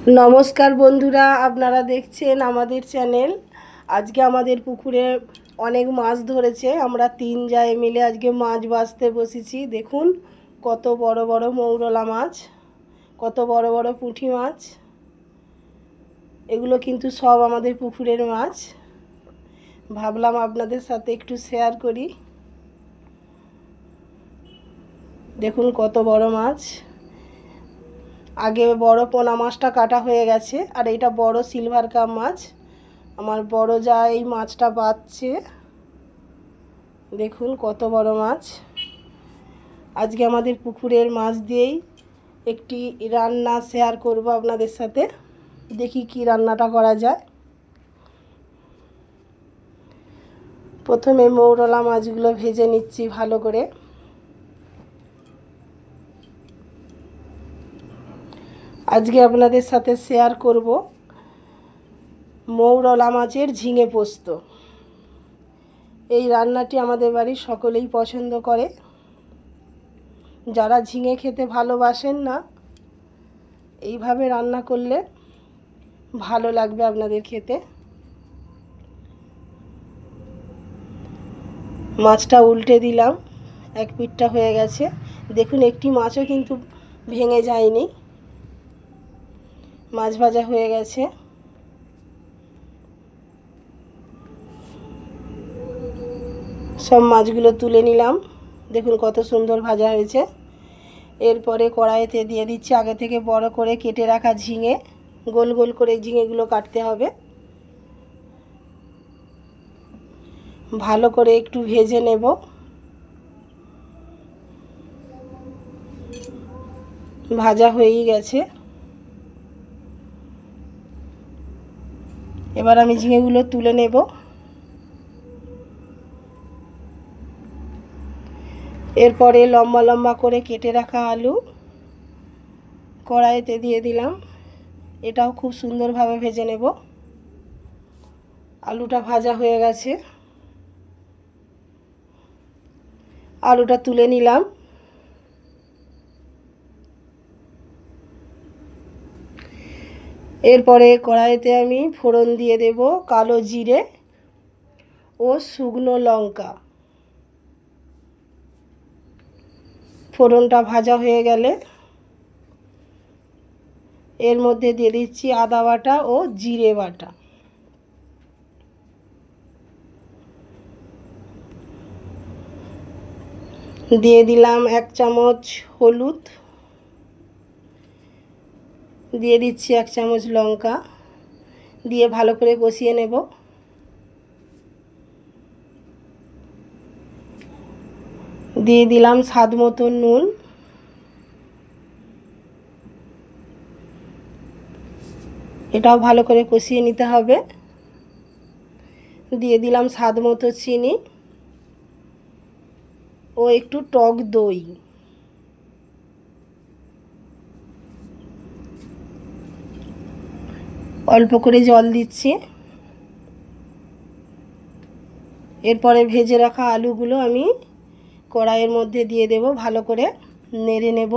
নমস্কার বন্ধুরা, আপনারা দেখছেন আমাদের চ্যানেল। আজকে আমাদের পুকুরে অনেক মাছ ধরেছে। আমরা 3 জায়ে মিলে আজকে মাছ বাছতে বসেছি। দেখুন কত বড় বড় মৌরলা মাছ, কত বড় বড় পুঁটি মাছ। এগুলো কিন্তু সব আমাদের পুকুরের মাছ। ভাবলাম আপনাদের সাথে একটু শেয়ার করি। দেখুন কত বড় মাছ। আগে বড় পোনা মাছটা কাটা হয়ে গেছে, আর এটা বড় সিলভার কাপ মাছ। আমার বড় যা এই মাছটা বাছছে। দেখুন কত বড় মাছ। আজকে আমাদের পুকুরের মাছ দিয়েই একটি রান্না শেয়ার করব আপনাদের সাথে। দেখি কি রান্নাটা করা যায়। প্রথমে মৌরলা মাছগুলো ভেজে নিচ্ছি ভালো করে। আজকে আপনাদের সাথে শেয়ার করব মৌরলা মাছের ঝিঙে পোস্ত। এই রান্নাটি আমাদের বাড়ির সকলেই পছন্দ করে। যারা ঝিঙে খেতে ভালোবাসেন না, এইভাবে রান্না করলে ভালো লাগবে আপনাদের খেতে। মাছটা উল্টে দিলাম, এক পিঠটা হয়ে গেছে। দেখুন একটি মাছও কিন্তু ভেঙে যায়নি। মাছ ভাজা হয়ে গেছে। সব মাছগুলো তুলে নিলাম। দেখুন কত সুন্দর ভাজা হয়েছে। এরপরে কড়াইতে দিয়ে দিচ্ছি আগে থেকে বড় করে কেটে রাখা ঝিঙে। গোল গোল করে ঝিঙেগুলো কাটতে হবে। ভালো করে একটু ভেজে নেব। ভাজা হয়েই গেছে। এবার আমি ঝিঙেগুলো তুলে নেব। এরপরে লম্বা লম্বা করে কেটে রাখা আলু কড়াইতে দিয়ে দিলাম। এটাও খুব সুন্দরভাবে ভেজে নেব। আলুটা ভাজা হয়ে গেছে। আলুটা তুলে নিলাম। এরপরে কড়াইতে আমি ফোড়ন দিয়ে দেব কালো জিরে ও শুকনো লঙ্কা। ফোড়নটা ভাজা হয়ে গেলে এর মধ্যে দিয়ে দিচ্ছি আদা বাটা ও জিরে বাটা। দিয়ে দিলাম 1 চামচ হলুদ। দিয়ে দিচ্ছি 1 চামচ লঙ্কা। দিয়ে ভালো করে কষিয়ে নেব। দিয়ে দিলাম স্বাদ মতো নুন। এটাও ভালো করে কষিয়ে নিতে হবে। দিয়ে দিলাম স্বাদ মতো চিনি ও একটু টক দই। অল্প করে জল দিচ্ছি। এরপরে ভেজে রাখা আলুগুলো আমি কড়াইয়ের মধ্যে দিয়ে দেব। ভালো করে নেড়ে নেব।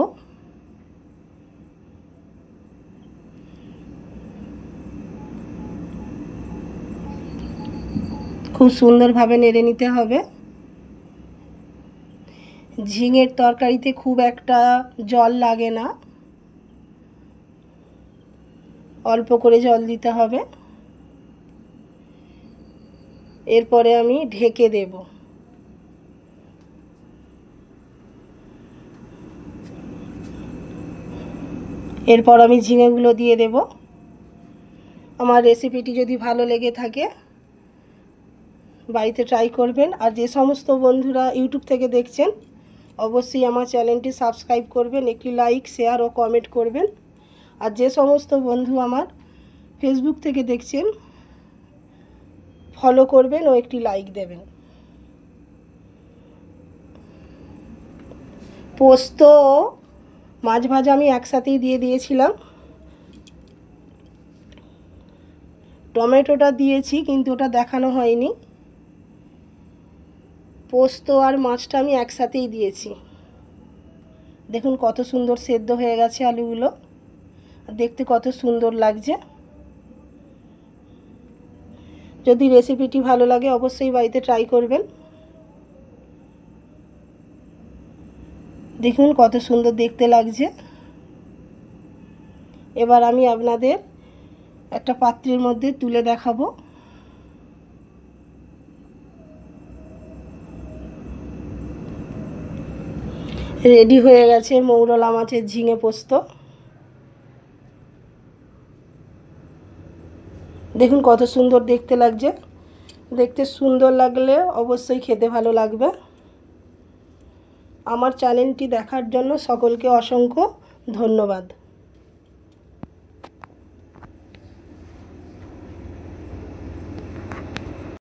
খুব সুন্দরভাবে নেড়ে নিতে হবে। ঝিঙের তরকারিতে খুব একটা জল লাগে না, অল্প করে জল দিতে হবে। এরপরে আমি ঢেকে দেব। এরপর আমি ঝিঙেগুলো দিয়ে দেব। আমার রেসিপিটি যদি ভালো লেগে থাকে বাড়িতে ট্রাই করবেন। আর যে সমস্ত বন্ধুরা ইউটিউব থেকে দেখছেন অবশ্যই আমার চ্যানেলটি সাবস্ক্রাইব করবেন, একটি লাইক শেয়ার ও কমেন্ট করবেন। আর যে সমস্ত বন্ধু আমার ফেসবুক থেকে দেখছেন ফলো করবেন ও একটি লাইক দেবেন। পোস্ত ও মাছ ভাজা আমি একসাথেই দিয়ে দিয়েছিলাম। টমেটোটা দিয়েছি কিন্তু ওটা দেখানো হয়নি। পোস্ত আর মাছটা আমি একসাথেই দিয়েছি। দেখুন কত সুন্দর সেদ্ধ হয়ে গেছে আলুগুলো। দেখতে কত সুন্দর লাগছে। যদি রেসিপিটি ভালো লাগে অবশ্যই বাড়িতে ট্রাই করবেন। দেখুন কত সুন্দর দেখতে লাগছে। এবার আমি আপনাদের একটা পাত্রের মধ্যে তুলে দেখাবো। রেডি হয়ে গেছে মৌরলা মাছের ঝিঙে পোস্ত। দেখুন কত সুন্দর দেখতে লাগছে। দেখতে সুন্দর লাগলে অবশ্যই খেতে ভালো লাগবে। আমার চ্যানেলটি দেখার জন্য সকলকে অসংখ্য ধন্যবাদ।